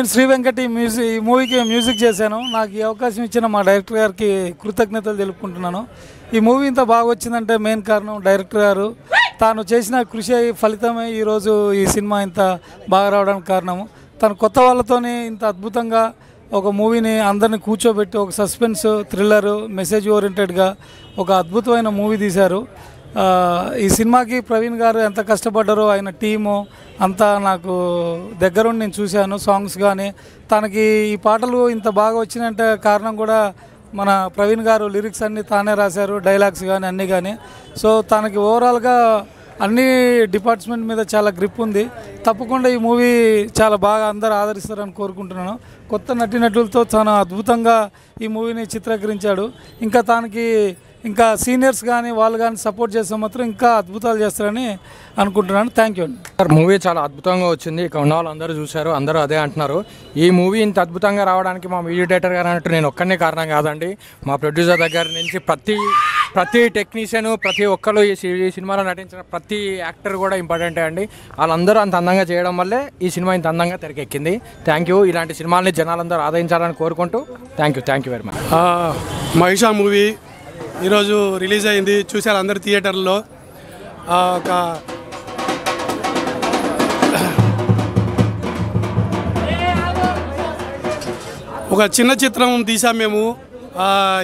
నేను శ్రీ వెంకటి ఈ మూవీకి మ్యూజిక్ చేశాను. నాకు ఈ అవకాశం ఇచ్చిన మా డైరెక్టర్ గారికి కృతజ్ఞతలు తెలుపుకుంటున్నాను. ఈ మూవీ ఇంత బాగా వచ్చిందంటే మెయిన్ కారణం డైరెక్టర్ గారు. తాను చేసిన కృషి ఫలితమే ఈరోజు ఈ సినిమా ఇంత బాగా రావడానికి కారణము. తను కొత్త వాళ్ళతోనే ఇంత అద్భుతంగా ఒక మూవీని అందరిని కూర్చోబెట్టి ఒక సస్పెన్స్ థ్రిల్లర్ మెసేజ్ ఓరియంటెడ్గా ఒక అద్భుతమైన మూవీ తీశారు. ఈ సినిమాకి ప్రవీణ్ గారు ఎంత కష్టపడ్డారో ఆయన టీము అంతా నాకు దగ్గరుండి నేను చూశాను. సాంగ్స్ కానీ తనకి ఈ పాటలు ఇంత బాగా వచ్చినంటే కారణం కూడా మన ప్రవీణ్ గారు లిరిక్స్ అన్నీ తానే రాశారు, డైలాగ్స్ కానీ అన్నీ కానీ. సో తనకి ఓవరాల్గా అన్ని డిపార్ట్మెంట్ మీద చాలా గ్రిప్ ఉంది. తప్పకుండా ఈ మూవీ చాలా బాగా అందరూ ఆదరిస్తారని కోరుకుంటున్నాను. కొత్త నటీనటులతో చాలా అద్భుతంగా ఈ మూవీని చిత్రీకరించాడు. ఇంకా తనకి ఇంకా సీనియర్స్ కానీ వాళ్ళు కానీ సపోర్ట్ చేస్తే మాత్రం ఇంకా అద్భుతాలు చేస్తారని అనుకుంటున్నాను. థ్యాంక్ యూ అండి. మూవీ చాలా అద్భుతంగా వచ్చింది. ఇక్కడ ఉన్న వాళ్ళు అందరూ చూశారు, అందరూ అదే అంటున్నారు. ఈ మూవీ ఇంత అద్భుతంగా రావడానికి మా మీడియేటర్ గారు అన్నట్టు నేను ఒక్కనే కారణం కాదండి. మా ప్రొడ్యూసర్ దగ్గర నుంచి ప్రతి టెక్నీషియన్ ప్రతి ఒక్కరు ఈ సినిమాలో నటించిన ప్రతి యాక్టర్ కూడా ఇంపార్టెంటే అండి. వాళ్ళందరూ అంత అందంగా చేయడం వల్లే ఈ సినిమా ఇంత అందంగా తెరకెక్కింది. Thank you. ఇలాంటి సినిమాలని జనాలందరూ ఆదరించాలని కోరుకుంటూ thank you very much. Mahisha movie ఈరోజు రిలీజ్ అయింది, చూశారు అందరు థియేటర్లో. ఒక చిన్న చిత్రం తీసాం మేము.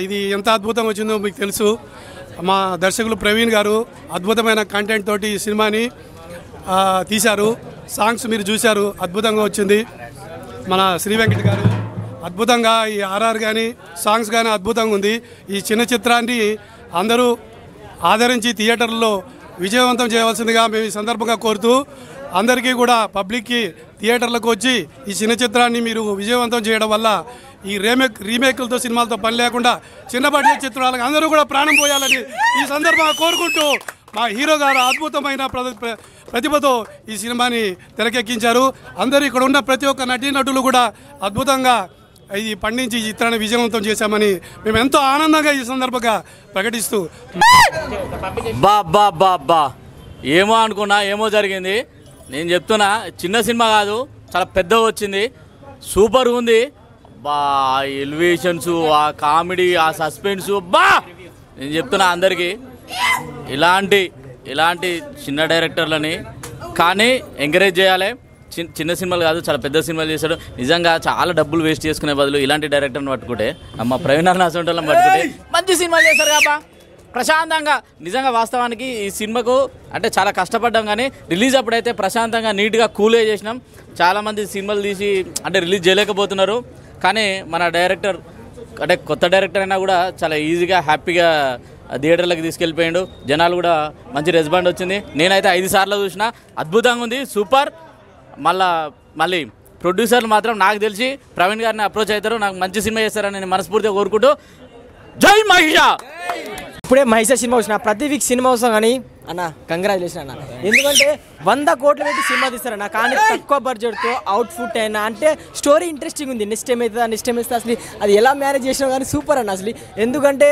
ఇది ఎంత అద్భుతంగా వచ్చిందో మీకు తెలుసు. మా దర్శకులు ప్రవీణ్ గారు అద్భుతమైన కంటెంట్ తోటి ఈ సినిమాని తీశారు. సాంగ్స్ మీరు చూశారు, అద్భుతంగా వచ్చింది. మన శ్రీ వెంకట్ గారు అద్భుతంగా ఈ ఆర్ఆర్ కానీ సాంగ్స్ కానీ అద్భుతంగా ఉంది. ఈ చిన్న చిత్రాన్ని అందరూ ఆదరించి థియేటర్లో విజయవంతం చేయవలసిందిగా మేము ఈ సందర్భంగా కోరుతూ అందరికీ కూడా పబ్లిక్కి థియేటర్లకు వచ్చి ఈ చిన్న చిత్రాన్ని మీరు విజయవంతం చేయడం వల్ల ఈ రీమేక్లతో సినిమాలతో పని లేకుండా చిన్న బడ్జెట్ చిత్రాలకు అందరూ కూడా ప్రాణం పోయాలని ఈ సందర్భంగా కోరుకుంటూ మా హీరో గారు అద్భుతమైన ప్రతిభతో ఈ సినిమాని తెరకెక్కించారు. అందరూ ఇక్కడ ఉన్న ప్రతి ఒక్క నటీనటులు కూడా అద్భుతంగా ఇది పండించి ఈ చిత్రాన్ని విజయవంతం చేశామని మేము ఎంతో ఆనందంగా ఈ సందర్భంగా ప్రకటిస్తూ బా ఏమో అనుకున్నా, ఏమో జరిగింది. నేను చెప్తున్నా, చిన్న సినిమా కాదు, చాలా పెద్దగా వచ్చింది, సూపర్ ఉంది. బా ఎలివేషన్స్, ఆ కామెడీ, ఆ సస్పెన్స్, బా నేను చెప్తున్నా అందరికీ ఇలాంటి చిన్న డైరెక్టర్లని కానీ ఎంకరేజ్ చేయాలి. చిన్న సినిమాలు కాదు, చాలా పెద్ద సినిమాలు చేశాడు. నిజంగా చాలా డబ్బులు వేస్ట్ చేసుకునే బదులు ఇలాంటి డైరెక్టర్ని పట్టుకుంటే, అమ్మ ప్రవీణ్ అసంటోళ్ళని పట్టుకుంటే మంచి సినిమాలు చేశారు కాబా ప్రశాంతంగా. నిజంగా వాస్తవానికి ఈ సినిమాకు అంటే చాలా కష్టపడ్డాం, కానీ రిలీజ్ అప్పుడైతే ప్రశాంతంగా నీట్గా కూల్గా చేసినాం. చాలామంది సినిమాలు తీసి అంటే రిలీజ్ చేయలేకపోతున్నారు, కానీ మన డైరెక్టర్ అంటే కొత్త డైరెక్టర్ అయినా కూడా చాలా ఈజీగా హ్యాపీగా థియేటర్లకు తీసుకెళ్ళిపోయాడు. జనాలు కూడా మంచి రెస్పాండ్ వచ్చింది. నేనైతే 5 సార్లు చూసిన, అద్భుతంగా ఉంది, సూపర్. మళ్ళీ ప్రొడ్యూసర్లు మాత్రం నాకు తెలిసి ప్రవీణ్ గారిని అప్రోచ్ అవుతారు, నాకు మంచి సినిమా చేస్తారని నేను మనస్ఫూర్తిగా కోరుకుంటూ జై మహిషా. ఇప్పుడే మహిషా సినిమా వచ్చిన ప్రతి వీక్ సినిమా వస్తాం కానీ అన్న కంగ్రాచులేషన్ అన్న. ఎందుకంటే 100 కోట్లు పెట్టి సినిమా తీస్తారన్న, కానీ తక్కువ బడ్జెట్తో అవుట్పుట్ అయినా అంటే స్టోరీ ఇంట్రెస్టింగ్ ఉంది. నెక్స్ట్ టైం అవుతుంది అసలు అది ఎలా మేనేజ్ చేసినా కానీ సూపర్ అన్న అసలు. ఎందుకంటే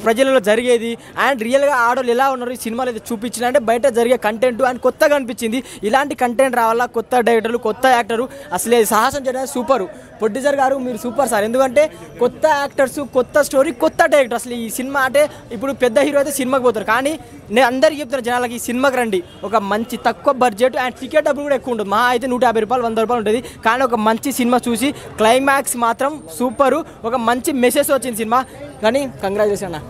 ప్రజలలో జరిగేది అండ్ రియల్గా ఆడోళ్ళు ఎలా ఉన్నారు ఈ సినిమాలో అయితే చూపించిన అంటే బయట జరిగే కంటెంట్ అండ్ కొత్తగా అనిపించింది. ఇలాంటి కంటెంట్ రావాలా, కొత్త డైరెక్టర్లు కొత్త యాక్టరు అసలు సాహసం చేయడానికి సూపరు. ప్రొడ్యూసర్ గారు మీరు సూపర్ సార్. ఎందుకంటే కొత్త యాక్టర్స్, కొత్త స్టోరీ, కొత్త డైరెక్టర్. అసలు ఈ సినిమా అంటే ఇప్పుడు పెద్ద హీరో అయితే సినిమాకి పోతారు, కానీ నేను అందరికీ చెప్తున్నా జనాలకి ఈ సినిమాకి రండి. ఒక మంచి తక్కువ బడ్జెట్ అండ్ టికెట్ డబ్బులు కూడా ఎక్కువ ఉంటుంది. మా అయితే 150 రూపాయలు 100 రూపాయలు ఉంటుంది, కానీ ఒక మంచి సినిమా చూసి క్లైమాక్స్ మాత్రం సూపరు. ఒక మంచి మెసేజ్ వచ్చింది సినిమా. కానీ కంగ్రాచులేషన్ అన్న.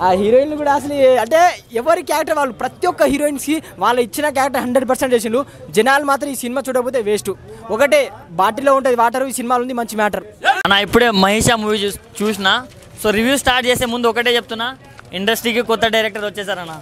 ఆ హీరోయిన్లు కూడా అసలు అంటే ఎవరి క్యారెక్టర్ వాళ్ళు ప్రతి ఒక్క హీరోయిన్స్కి వాళ్ళు ఇచ్చిన క్యారెక్టర్ 100% చేసిండు. జనాలు మాత్రం ఈ సినిమా చూడకపోతే వేస్ట్. ఒకటే బాటిల్లో ఉంటుంది వాటర్, ఈ సినిమాలో ఉంది మంచి మ్యాటర్ అన్న. ఇప్పుడే మహిషా మూవీ చూసిన. సో రివ్యూ స్టార్ట్ చేసే ముందు ఒకటే చెప్తున్నా, ఇండస్ట్రీకి కొత్త డైరెక్టర్ వచ్చేసారన్న,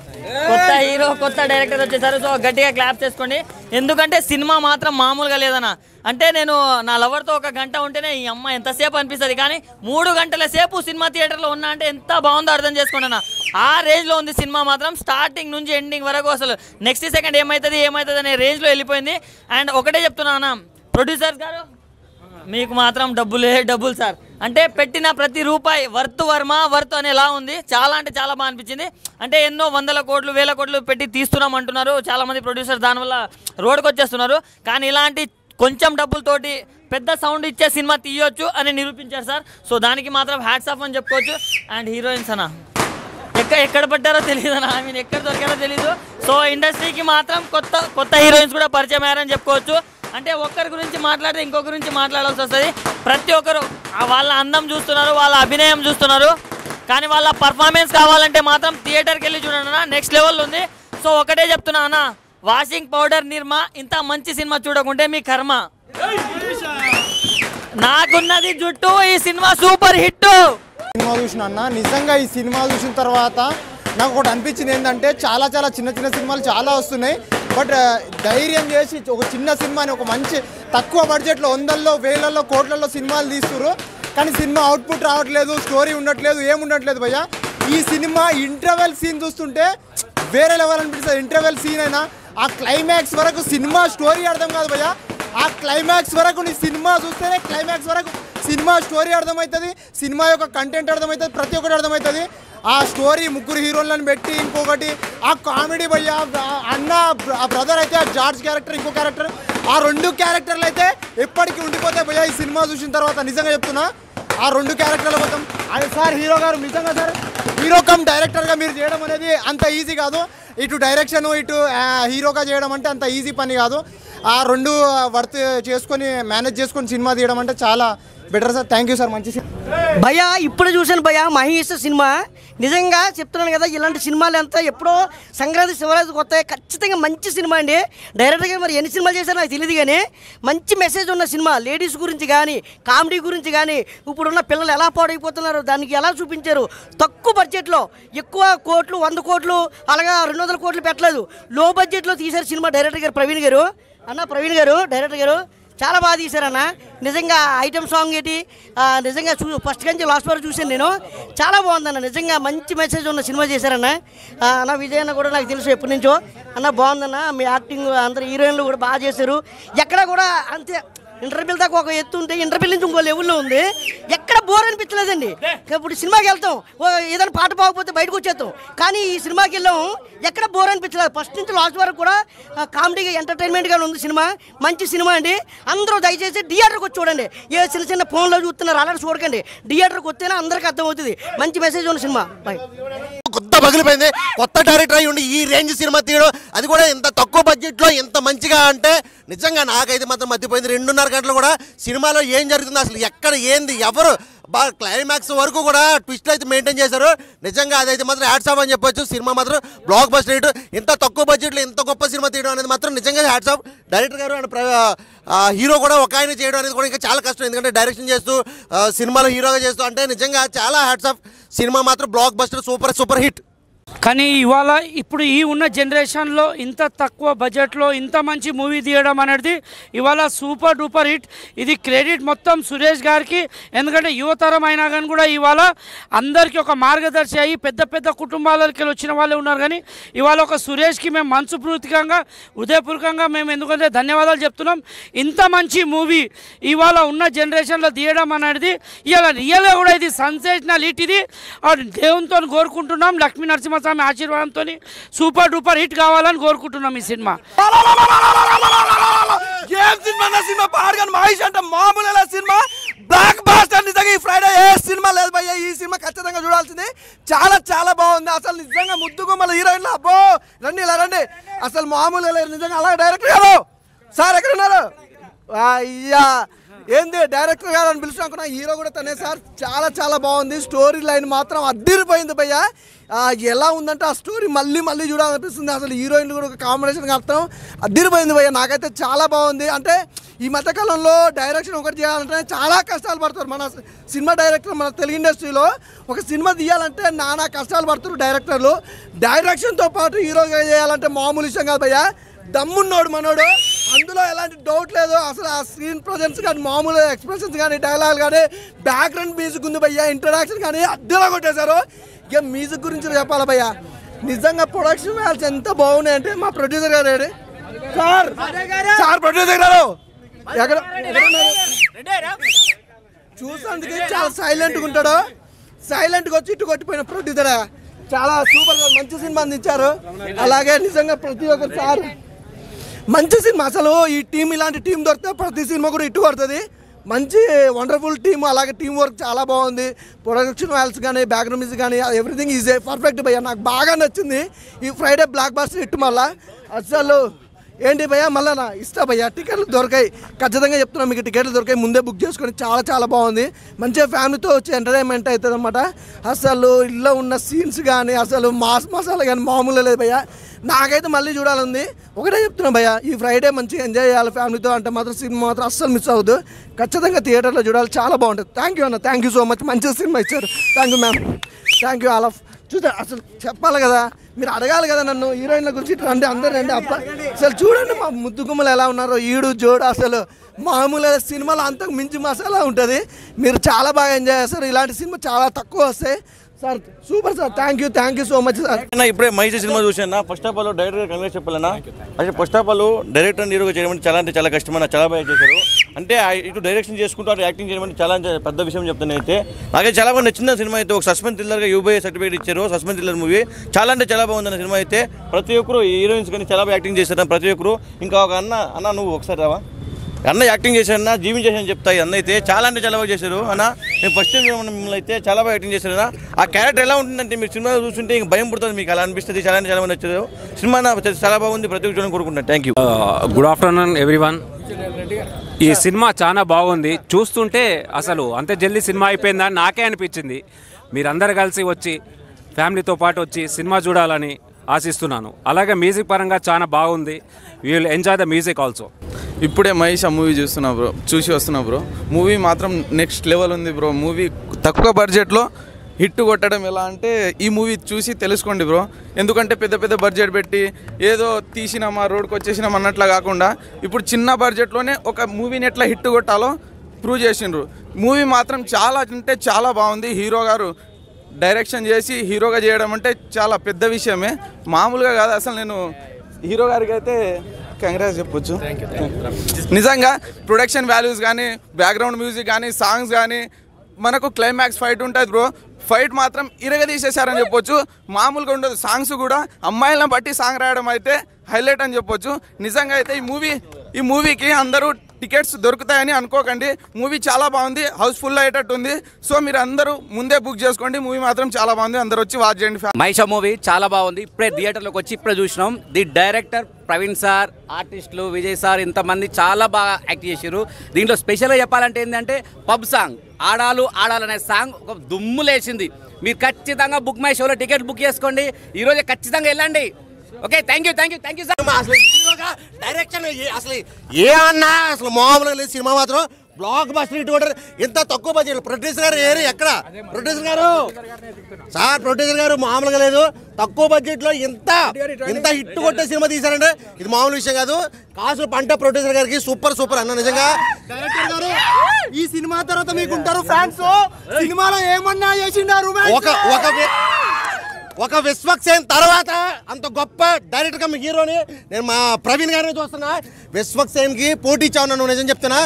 కొత్త హీరో కొత్త డైరెక్టర్ వచ్చేసారు. సో గట్టిగా క్లాప్ చేసుకోండి, ఎందుకంటే సినిమా మాత్రం మామూలుగా లేదన్న. అంటే నేను నా లవర్తో 1 గంట ఉంటేనే ఈ అమ్మ ఎంతసేపు అనిపిస్తుంది, కానీ 3 గంటల సేపు సినిమా థియేటర్లో ఉన్నా అంటే ఎంత బాగుందో అర్థం చేసుకోండి అన్న. ఆ రేంజ్లో ఉంది సినిమా మాత్రం, స్టార్టింగ్ నుంచి ఎండింగ్ వరకు అసలు నెక్స్ట్ సెకండ్ ఏమవుతుంది అనే రేంజ్లో వెళ్ళిపోయింది. అండ్ ఒకటే చెప్తున్నా అన్న, ప్రొడ్యూసర్స్ గారు మీకు మాత్రం డబ్బులు సార్. అంటే పెట్టిన ప్రతి రూపాయి వర్త్ అనేలా ఉంది. చాలా అంటే చాలా బాగా అనిపించింది. అంటే ఎన్నో 100 కోట్లు 1000 కోట్లు పెట్టి తీస్తున్నాం అంటున్నారు చాలామంది ప్రొడ్యూసర్స్, దానివల్ల రోడ్కి వచ్చేస్తున్నారు. కానీ ఇలాంటి కొంచెం డబ్బులతోటి పెద్ద సౌండ్ ఇచ్చే సినిమా తీయొచ్చు అని నిరూపించారు సార్. సో దానికి మాత్రం హ్యాట్స్ ఆఫ్ అని చెప్పుకోవచ్చు. అండ్ హీరోయిన్స్ అన్న ఎక్కడ పడ్డారో తెలియదు అన్న, ఐ మీన్ ఎక్కడ దొరికారో తెలీదు. సో ఇండస్ట్రీకి మాత్రం కొత్త హీరోయిన్స్ కూడా పరిచయం అయ్యారని చెప్పుకోవచ్చు. అంటే ఒక్కరి గురించి మాట్లాడితే ఇంకొకరి గురించి మాట్లాడాల్సి వస్తుంది. ప్రతి ఒక్కరు వాళ్ళ అందం చూస్తున్నారు, వాళ్ళ అభినయం చూస్తున్నారు, కానీ వాళ్ళ పర్ఫార్మెన్స్ కావాలంటే మాత్రం థియేటర్కి వెళ్ళి చూడండి అన్న, నెక్స్ట్ లెవెల్ ఉంది. సో ఒకటే చెప్తున్నా అన్న, వాషింగ్ పౌడర్ నిర్మా ఇంత మంచి సినిమా చూడకుంటే మీ కర్మ. నాకున్నది జుట్టు, ఈ సినిమా సూపర్ హిట్. సినిమా చూసిన అన్న, నిజంగా ఈ సినిమా చూసిన తర్వాత నాకు ఒకటి అనిపించింది ఏంటంటే చాలా చిన్న సినిమాలు చాలా వస్తున్నాయి. బట్ ధైర్యం చేసి ఒక చిన్న సినిమాని ఒక మంచి తక్కువ బడ్జెట్లో 100ల్లో 1000ల్లో కోట్లలో సినిమాలు తీస్తున్నారు, కానీ సినిమా అవుట్పుట్ రావట్లేదు, స్టోరీ ఉండట్లేదు, ఏముండట్లేదు భయ్య. ఈ సినిమా ఇంటర్వెల్ సీన్ చూస్తుంటే వేరే లెవెల్ అనిపిస్తుంది. ఇంటర్వెల్ సీన్ అయినా ఆ క్లైమాక్స్ వరకు సినిమా స్టోరీ అర్థం కాదు భయ్య. ఆ క్లైమాక్స్ వరకు నీ సినిమా చూస్తేనే క్లైమాక్స్ వరకు సినిమా స్టోరీ అర్థమవుతుంది, సినిమా యొక్క కంటెంట్ అర్థమవుతుంది, ప్రతి ఒక్కటి అర్థమవుతుంది. ఆ స్టోరీ ముగ్గురు హీరోలను పెట్టి ఇంకొకటి ఆ కామెడీ భయ్య, అన్న ఆ బ్రదర్ అయితే ఆ జార్జ్ క్యారెక్టర్, ఇంకో క్యారెక్టర్, ఆ 2 క్యారెక్టర్లు అయితే ఎప్పటికీ ఉండిపోతాయి భయ్య. ఈ సినిమా చూసిన తర్వాత నిజంగా చెప్తున్నా, ఆ 2 క్యారెక్టర్ల మొత్తం అది సార్ హీరో గారు నిజంగా సార్ హీరో కమ్ డైరెక్టర్గా మీరు చేయడం అనేది అంత ఈజీ కాదు. ఇటు డైరెక్షన్ ఇటు హీరోగా చేయడం అంటే అంత ఈజీ పని కాదు. ఆ 2 వర్త్ చేసుకొని మేనేజ్ చేసుకొని సినిమా తీయడం అంటే చాలా better sir. Thank you sir. మంచి భయ్యా ఇప్పుడు చూశాను భయ్యా మహేష్ సినిమా. నిజంగా చెప్తున్నాను కదా, ఇలాంటి సినిమాలు అంతా ఎప్పుడో సంక్రాంతి శివరాత్రికి వస్తాయి. ఖచ్చితంగా మంచి సినిమా అండి. డైరెక్ట్గా మరి ఎన్ని సినిమాలు చేశారో నాకు తెలియదు, కానీ మంచి మెసేజ్ ఉన్న సినిమా. లేడీస్ గురించి కానీ కామెడీ గురించి కానీ ఇప్పుడున్న పిల్లలు ఎలా పాడైపోతున్నారు దానికి ఎలా చూపించారు. తక్కువ బడ్జెట్లో ఎక్కువ కోట్లు 100 కోట్లు అలాగా 200 కోట్లు పెట్టలేదు, లో బడ్జెట్లో తీశారు సినిమా డైరెక్టర్ గారు ప్రవీణ్ గారు. ప్రవీణ్ గారు డైరెక్టర్ గారు చాలా బాగా తీశారన్న. నిజంగా ఐటమ్ సాంగ్ ఏంటి నిజంగా ఫస్ట్ నుంచి లాస్ట్ వరకు చూశాను నేను. చాలా బాగుందన్న, నిజంగా మంచి మెసేజ్ ఉన్న సినిమా చేశారన్న. అన్న విజయ్ అన్న కూడా నాకు తెలుసు ఎప్పటి నుంచో. అన్న బాగుందన్న, మీ యాక్టింగ్ అందరు హీరోయిన్లు కూడా బాగా చేశారు. ఎక్కడ కూడా అంతే ఇంటర్వ్యూల దాకా ఒక ఎత్తు ఉంటే ఇంటర్వ్యూ నుంచి ఇంకో లెవెల్లో ఉంది. ఎక్కడ బోర్ అనిపించలేదండి. ఇప్పుడు సినిమాకి వెళ్తాం, ఏదైనా పాట బాగపోతే బయటకు వచ్చేస్తాం, కానీ ఈ సినిమాకి వెళ్ళాం ఎక్కడ బోర్ అనిపించలేదు. ఫస్ట్ నుంచి లాస్ట్ వరకు కూడా కామెడీగా ఎంటర్టైన్మెంట్గా ఉంది సినిమా. మంచి సినిమా అండి. అందరూ దయచేసి థియేటర్కి వచ్చి చూడండి. ఏ చిన్న ఫోన్లో చూస్తున్నారు అలాంటి చూడకండి, థియేటర్కి వస్తేనే అందరికీ అర్థమవుతుంది. మంచి మెసేజ్ ఉన్న సినిమా. బాయ్. కొత్త పగిలిపోయింది, కొత్త డైరెక్టర్ అయ్యి ఉండి ఈ రేంజ్ సినిమా తీయడం, అది కూడా ఇంత తక్కువ బడ్జెట్లో ఎంత మంచిగా అంటే నిజంగా నాకైతే మాత్రం మర్చిపోయింది. 2.5 గంటలు కూడా సినిమాలో ఏం జరుగుతుంది, అసలు ఎక్కడ ఏంది ఎవరు బాగా క్లైమాక్స్ వరకు కూడా ట్విస్ట్ అయితే మెయింటైన్ చేశారు. నిజంగా అదైతే మాత్రం హ్యాట్స్ ఆఫ్ అని చెప్పొచ్చు. సినిమా మాత్రం బ్లాక్ బస్టర్ హిట్. ఇంత తక్కువ బడ్జెట్లో ఇంత గొప్ప సినిమా తీయడం అనేది మాత్రం నిజంగా హ్యాట్స్ ఆఫ్. డైరెక్టర్ గారు అండ్ హీరో కూడా ఒక ఆయన చేయడం అనేది కూడా ఇంకా చాలా కష్టం, ఎందుకంటే డైరెక్షన్ చేస్తూ సినిమాలో హీరోగా చేస్తూ అంటే నిజంగా చాలా హ్యాట్స్ ఆఫ్. సినిమా మాత్రం బ్లాక్ బస్టర్ సూపర్ హిట్. కానీ ఇవాళ ఇప్పుడు ఈ ఉన్న జనరేషన్లో ఇంత తక్కువ బడ్జెట్లో ఇంత మంచి మూవీ తీయడం అనేది ఇవాళ సూపర్ డూపర్ హిట్. ఇది క్రెడిట్ మొత్తం సురేష్ గారికి. ఎందుకంటే యువతరం అయినా కానీ కూడా ఇవాళ అందరికీ ఒక మార్గదర్శి అయ్యి పెద్ద కుటుంబాలకి వచ్చిన వాళ్ళే ఉన్నారు. కానీ ఇవాళ ఒక సురేష్కి మేము మనసుపూర్తికంగా హృదయపూర్వకంగా మేము ఎందుకంటే ధన్యవాదాలు చెప్తున్నాం. ఇంత మంచి మూవీ ఇవాళ ఉన్న జనరేషన్లో తీయడం అనేది ఇవాళ రియల్గా కూడా ఇది సెన్సేషనల్ హిట్. ఇది దేవునితో కోరుకుంటున్నాం, లక్ష్మీ నరసింహస్వామి ఆశీర్వాదంతో సూపర్ డూపర్ హిట్ కావాలని కోరుకుంటున్నాం. ఈ సినిమా సినిమా పాడగానే మహేష్ అంటే మామూలు సినిమా బ్లాక్ బాస్టర్. నిజంగా ఈ ఫ్రైడే ఏ సినిమా లేదు భయ్య, ఈ సినిమా ఖచ్చితంగా చూడాల్సింది. చాలా బాగుంది. అసలు నిజంగా ముద్దుగుమ్మల హీరోయిన్లు అబ్బో రండి ఇలా రండి, అసలు మామూలు లేదు నిజంగా. అలాగే డైరెక్టర్ గారు సార్ ఎక్కడ ఉన్నారు? అయ్యా ఏంది డైరెక్టర్ గారు అని పిలుచుకున్నా, హీరో కూడా తనే సార్. చాలా బాగుంది. స్టోరీ లైన్ మాత్రం అద్దిరిపోయింది భయ్య. ఎలా ఉందంటే ఆ స్టోరీ మళ్ళీ చూడాలనిపిస్తుంది. అసలు హీరోయిన్లు కూడా ఒక కాంబినేషన్ అర్థం అద్దిరిపోయింది భయ్య. నాకైతే చాలా బాగుంది. అంటే ఈ మధ్యకాలంలో డైరెక్షన్ ఒకటి చేయాలంటే చాలా కష్టాలు పడతారు మన సినిమా డైరెక్టర్. మన తెలుగు ఇండస్ట్రీలో ఒక సినిమా తీయాలంటే నానా కష్టాలు పడుతారు డైరెక్టర్లు. డైరెక్షన్తో పాటు హీరోగా చేయాలంటే మామూలు విషయం కాదు భయ్య. దమ్మున్నోడు మనోడు, అందులో ఎలాంటి డౌట్ లేదు. అసలు ఆ స్క్రీన్ ప్రజెన్స్ కానీ మామూలు ఎక్స్ప్రెషన్స్ కానీ డైలాగ్ కానీ బ్యాక్గ్రౌండ్ మ్యూజిక్ ఉంది భయ్య, ఇంట్రడక్షన్ కానీ అద్దెలా కొట్టేశారు. ఇక మ్యూజిక్ గురించి చెప్పాలి భయ్య, నిజంగా ప్రొడక్షన్ వాల్యూస్ ఎంత బాగున్నాయి అంటే మా ప్రొడ్యూసర్ గారు సార్ ప్రొడ్యూసర్ గారు ఎక్కడ చూసేందుకు చాలా సైలెంట్గా ఉంటాడు. సైలెంట్గా వచ్చి ఇటు కొట్టిపోయిన ప్రొడ్యూసర్ చాలా సూపర్గా మంచి సినిమా అందించారు. అలాగే నిజంగా ప్రతి ఒక్కరు సార్ మంచి సినిమా. అసలు ఈ టీం ఇలాంటి టీం దొరికితే ప్రతి సినిమా కూడా ఇట్టు కొడుతుంది. మంచి వండర్ఫుల్ టీమ్, అలాగే టీం వర్క్ చాలా బాగుంది. ప్రొడక్షన్ వాల్స్ కానీ బ్యాక్గ్రౌండ్ మ్యూజిక్ కానీ ఎవ్రీథింగ్ ఈజ్ పర్ఫెక్ట్ భయ్యా. నాకు బాగా నచ్చింది ఈ ఫ్రైడే బ్లాక్ బాస్టర్ హిట్. మళ్ళా అసలు ఏంటి భయ్యా, మళ్ళీ నా ఇస్తా భయ్యా. టికెట్లు దొరికాయి, ఖచ్చితంగా చెప్తున్నా మీకు టికెట్లు దొరికాయి. ముందే బుక్ చేసుకొని చాలా చాలా బాగుంది. మంచిగా ఫ్యామిలీతో వచ్చి ఎంటర్టైన్మెంట్ అవుతుంది అన్నమాట. అసలు ఇల్లు ఉన్న సీన్స్ కానీ అసలు మాస్ మసాలా కానీ మామూలు లేదు భయ్యా. నాకైతే మళ్ళీ చూడాలంది. ఒకటే చెప్తున్నా భయ్యా, ఈ ఫ్రైడే మంచిగా ఎంజాయ్ చేయాలి ఫ్యామిలీతో అంటే మాత్రం సినిమా మాత్రం అస్సలు మిస్ అవ్వద్దు. ఖచ్చితంగా థియేటర్లో చూడాలి, చాలా బాగుంటుంది. థ్యాంక్ యూ అన్న, థ్యాంక్ యూ సో మచ్. మంచి సినిమా ఇచ్చారు. Thank you ma'am, thank you all of. చూస్తే అసలు చెప్పాలి కదా, మీరు అడగాలి కదా నన్ను హీరోయిన్ల గురించి. రండి అందరు రండి అప్ప. అసలు చూడండి మా ముద్దుగుమ్మలు ఎలా ఉన్నారో, ఈడు జోడు అసలు మామూలు సినిమాలో అంతకు మించి మసాలా ఉంటుంది. మీరు చాలా బాగా ఎంజాయ్ చేస్తారు. ఇలాంటి సినిమా చాలా తక్కువ వస్తాయి sir. Super sir, thank you so much sir. ఇప్పుడే మహేష్ సినిమా చూసాను. First of all director congress చెప్పాలన్నా. అసలు ఫస్ట్ ఆఫ్ ఆల్ డైరెక్టర్ హీరోగా చేయడం అంటే చాలా కష్టమన్నా, చాలా బాగా చేశారు. అంటే ఇటు డైరెక్షన్ చేసుకుంటూ అటు యాక్టింగ్ చేయడం అంటే చాలా పెద్ద విషయం చెప్తాను. అయితే నాకైతే చాలా బాగా నచ్చిన సినిమా. అయితే ఒక సస్పెన్స్ థ్రిల్లర్గా యూబీఐ సర్టిఫికేట్ ఇచ్చారు. సస్పెన్స్ థ్రిల్లర్ మూవీ చాలా అంటే చాలా బాగుందన్న సినిమా. అయితే ప్రతి ఒక్కరు హీరోయిన్స్ కానీ చాలా బాగా యాక్టింగ్ చేశారు ప్రతి ఒక్కరు. ఇంకా ఒక అన్న నువ్వు ఒకసారి రావా, అన్న యాక్టింగ్ చేశారన్న, జీవించేసాను చెప్తాయి. అన్న అయితే చాలా అంటే చాలా బాగా చేశారు అన్న. నేను ఫస్ట్ టైం మిమ్మల్ని అయితే చాలా బాగా యాక్టింగ్ చేశారు అన్న. ఆ క్యారెక్టర్ ఎలా ఉంటుందంటే మీరు సినిమా చూస్తుంటే ఇంక భయం పుడుతుంది, మీకు అలా అనిపిస్తుంది. చాలా అంటే చాలా బాగా నచ్చారు సినిమా. చాలా బాగుంది, ప్రతి ఒక్కరు కోరుకుంటున్నాను. Thank you. Good afternoon everyone. ఈ సినిమా చాలా బాగుంది. చూస్తుంటే అసలు అంత జల్దీ సినిమా అయిపోయిందని నాకే అనిపించింది. మీరందరూ కలిసి వచ్చి ఫ్యామిలీతో పాటు వచ్చి సినిమా చూడాలని ఆశిస్తున్నాను. అలాగే మ్యూజిక్ పరంగా చాలా బాగుంది. We will enjoy the music also. ఇప్పుడే మహేష్ మూవీ చూసి వస్తున్నా బ్రో. మూవీ మాత్రం నెక్స్ట్ లెవెల్ ఉంది బ్రో. మూవీ తక్కువ బడ్జెట్లో హిట్ కొట్టడం ఎలా అంటే ఈ మూవీ చూసి తెలుసుకోండి బ్రో. ఎందుకంటే పెద్ద పెద్ద బడ్జెట్ పెట్టి ఏదో తీసినామా రోడ్కి వచ్చేసినాం అన్నట్లా కాకుండా ఇప్పుడు చిన్న బడ్జెట్లోనే ఒక మూవీని ఎట్లా హిట్ కొట్టాలో ప్రూవ్ చేసిండ్రు. మూవీ మాత్రం చాలా అంటే చాలా బాగుంది. హీరో గారు డైరెక్షన్ చేసి హీరోగా చేయడం అంటే చాలా పెద్ద విషయమే, మామూలుగా కాదు. అసలు నేను హీరో గారికి అయితే కంగ్రాట్స్ చెప్పొచ్చు. నిజంగా ప్రొడక్షన్ వాల్యూస్ కానీ బ్యాక్గ్రౌండ్ మ్యూజిక్ కానీ సాంగ్స్ కానీ మనకు క్లైమాక్స్ ఫైట్ ఉంటుంది బ్రో. ఫైట్ మాత్రం ఇరగదీసేశారని చెప్పొచ్చు, మామూలుగా ఉండదు. సాంగ్స్ కూడా అమ్మాయిలను బట్టి సాంగ్ రాయడం అయితే హైలైట్ అని చెప్పొచ్చు. నిజంగా అయితే ఈ మూవీకి అందరూ టికెట్స్ దొరుకుతాయని అనుకోకండి. మూవీ చాలా బాగుంది, హౌస్ఫుల్ అయ్యేటట్టుంది. సో మీరు అందరూ ముందే బుక్ చేసుకోండి. మూవీ మాత్రం చాలా బాగుంది, అందరూ వచ్చి వాచ్ చేయండి. మహేష్ మూవీ చాలా బాగుంది. ఇప్పుడే థియేటర్లోకి వచ్చి ఇప్పుడే చూసినాం. ది డైరెక్టర్ ప్రవీణ్ సార్, ఆర్టిస్టులు విజయ్ సార్, ఇంతమంది చాలా బాగా యాక్ట్ చేశారు. దీంట్లో స్పెషల్గా చెప్పాలంటే ఏంటంటే పబ్ సాంగ్ ఆడాలు ఆడాలనే సాంగ్ ఒక దుమ్ము లేచింది. మీరు ఖచ్చితంగా బుక్ మై షోలో టికెట్ బుక్ చేసుకోండి. ఈరోజే ఖచ్చితంగా వెళ్ళండి. Okay, thank you sir. Direction అసలు ఏ అన్నా అసలు మామూలుగా లేదు. సినిమా మాత్రం బ్లాక్ బస్టర్ హిట్ కొట్టారు. ఎంత తక్కువ బడ్జెట్. ప్రొడ్యూసర్ గారు ఎక్కడ ప్రొడ్యూసర్ గారు సార్, ప్రొడ్యూసర్ గారు మామూలుగా లేదు. తక్కువ బడ్జెట్లో ఇంత హిట్ కొట్టే సినిమా తీశారంటే ఇది మామూలు విషయం కాదు. కాసు పంట ప్రొడ్యూసర్ గారికి సూపర్ అన్న. నిజంగా డైరెక్టర్ గారు ఈ సినిమా తర్వాత మీకుంటారు ఫ్యాన్స్. సినిమాలో ఏమన్నా చేసిండారు ఒక విశ్వక్సేన్ తర్వాత అంత గొప్ప డైరెక్టర్గా మీ హీరోని నేను మా ప్రవీణ్ గారిని చూస్తున్నా. విశ్వక్సేన్కి పోటీ ఇచ్చావు నువ్వు, నిజం చెప్తున్నా.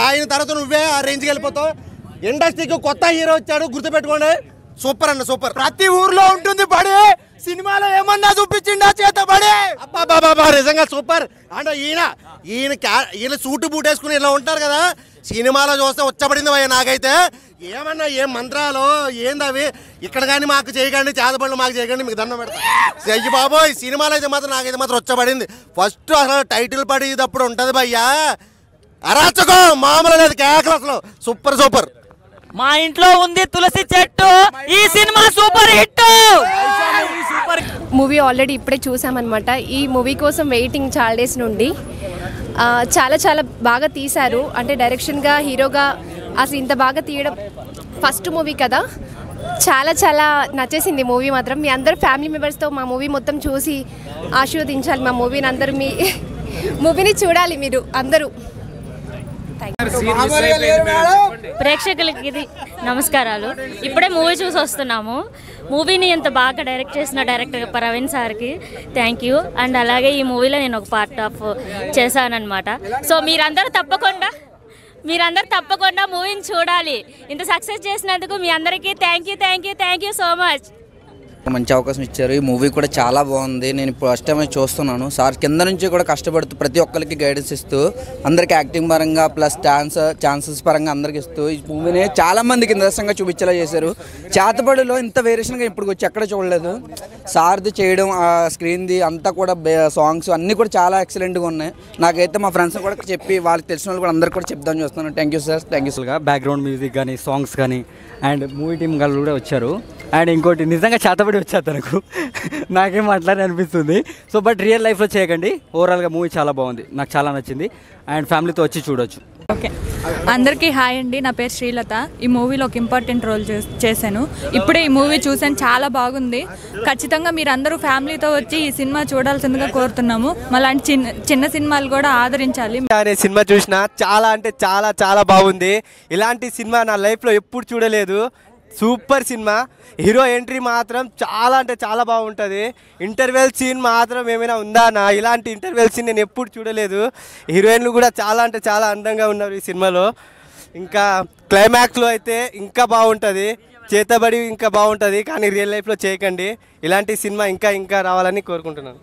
ఆయన తర్వాత నువ్వే ఆ రేంజ్కి వెళ్ళిపోతావు. ఇండస్ట్రీకి కొత్త హీరో వచ్చాడు, గుర్తుపెట్టుకోండి. సూపర్ అన్న, సూపర్. ప్రతి ఊర్లో ఉంటుంది బడి. సినిమాలో ఏమన్నా చూపించిండా చేతబడి. అబ్బా నిజంగా సూపర్. అంటే ఈయన సూటు బూట్ వేసుకుని ఇలా ఉంటారు కదా, సినిమాలో చూస్తే వచ్చబడింది భయ్య. నాకైతే ఏమన్నా ఏం మంత్రాలు ఏంది అవి. ఇక్కడ కానీ మాకు చేయకండి, చేతబడులు మాకు చేయకండి, మీకు దండం పెడతా. అయ్యి బాబోయ్, సినిమాలో అయితే మాత్రం నాకైతే మాత్రం వచ్చబడింది. ఫస్ట్ అసలు టైటిల్ పడేటప్పుడు ఉంటుంది భయ్యా, అరాచకం మామూలు లేదు, కేకలు అసలు సూపర్. మా ఇంట్లో ఉంది తులసి చెట్టు. ఈ cinema super hit. Movie already ఇప్పుడే చూసామన్నమాట. ఈ మూవీ కోసం వెయిటింగ్ చాలా డేస్ నుండి. చాలా బాగా తీశారు. అంటే డైరెక్షన్గా, హీరోగా అసలు ఇంత బాగా తీయడం ఫస్ట్ మూవీ కదా. చాలా నచ్చేసింది మూవీ మాత్రం. మీ అందరు ఫ్యామిలీ మెంబర్స్తో మా మూవీ మొత్తం చూసి ఆశీర్వదించాలి. మా మూవీని అందరూ మీ మూవీని చూడాలి మీరు అందరూ. ప్రేక్షకులకి ఇది నమస్కారాలు. ఇప్పుడే మూవీ చూసి వస్తున్నాము. మూవీని ఎంత బాగా డైరెక్ట్ చేసిన డైరెక్టర్ ప్రవీణ్ సార్కి థ్యాంక్ యూ. అండ్ అలాగే ఈ మూవీలో నేను ఒక పార్ట్ ఆఫ్ చేశానన్నమాట. సో మీరందరూ తప్పకుండా మూవీని చూడాలి. ఇంత సక్సెస్ చేసినందుకు మీ అందరికీ థ్యాంక్ యూ సో మచ్. మంచి అవకాశం ఇచ్చారు. ఈ మూవీ కూడా చాలా బాగుంది. నేను ఇప్పుడు ఫస్ట్ టైం చూస్తున్నాను. సార్ కింద నుంచి కూడా కష్టపడుతూ ప్రతి ఒక్కరికి గైడెన్స్ ఇస్తూ అందరికి యాక్టింగ్ పరంగా ప్లస్ ఛాన్సెస్ పరంగా అందరికి ఇస్తూ ఈ మూవీని చాలా మందికి నిదర్శనంగా చూపించేలా చేశారు. చేతబడిలో ఇంత వేరియేషన్గా ఇప్పుడు వచ్చి ఎక్కడ చూడలేదు. సార్ది చేయడం ఆ స్క్రీన్ది అంతా కూడా సాంగ్స్ అన్నీ కూడా చాలా ఎక్సలెంట్గా ఉన్నాయి. నాకైతే మా ఫ్రెండ్స్ కూడా చెప్పి వాళ్ళకి తెలిసిన వాళ్ళు కూడా అందరికి కూడా చెప్దామని చూస్తున్నాను. Thank you sir. Thank you sir. Background music కానీ సాంగ్స్ కానీ అండ్ మూవీ టీమ్ వాళ్ళు కూడా వచ్చారు. అండ్ ఇంకోటి నిజంగా చేతబడి వచ్చారు తనకు నాకేం మాట్లాడి అనిపిస్తుంది. సో బట్ రియల్ లైఫ్లో చేయకండి. ఓవరాల్గా మూవీ చాలా బాగుంది, నాకు చాలా నచ్చింది. అండ్ ఫ్యామిలీతో వచ్చి చూడొచ్చు. ఓకే, అందరికీ హాయ్ అండి. నా పేరు శ్రీలత. ఈ మూవీలో ఒక ఇంపార్టెంట్ రోల్ చేశాను. ఇప్పుడే ఈ మూవీ చూసాను, చాలా బాగుంది. ఖచ్చితంగా మీరు అందరూ ఫ్యామిలీతో వచ్చి ఈ సినిమా చూడాల్సిందిగా కోరుతున్నాము. మళ్ళీ చిన్న సినిమాలు కూడా ఆదరించాలి. అనే సినిమా చూసిన చాలా అంటే చాలా చాలా బాగుంది. ఇలాంటి సినిమా నా లైఫ్లో ఎప్పుడు చూడలేదు. Super cinema. హీరో ఎంట్రీ మాత్రం చాలా అంటే చాలా బాగుంటుంది. ఇంటర్వెల్ సీన్ మాత్రం ఏమైనా ఉందా నా ఇలాంటి ఇంటర్వెల్ సీన్ నేను ఎప్పుడు చూడలేదు. హీరోయిన్లు కూడా చాలా అంటే చాలా అందంగా ఉన్నారు ఈ సినిమాలో. ఇంకా క్లైమాక్స్లో అయితే ఇంకా బాగుంటుంది. చేతబడి ఇంకా బాగుంటుంది. కానీ రియల్ లైఫ్లో చేయకండి. ఇలాంటి సినిమా ఇంకా ఇంకా రావాలని కోరుకుంటున్నాను.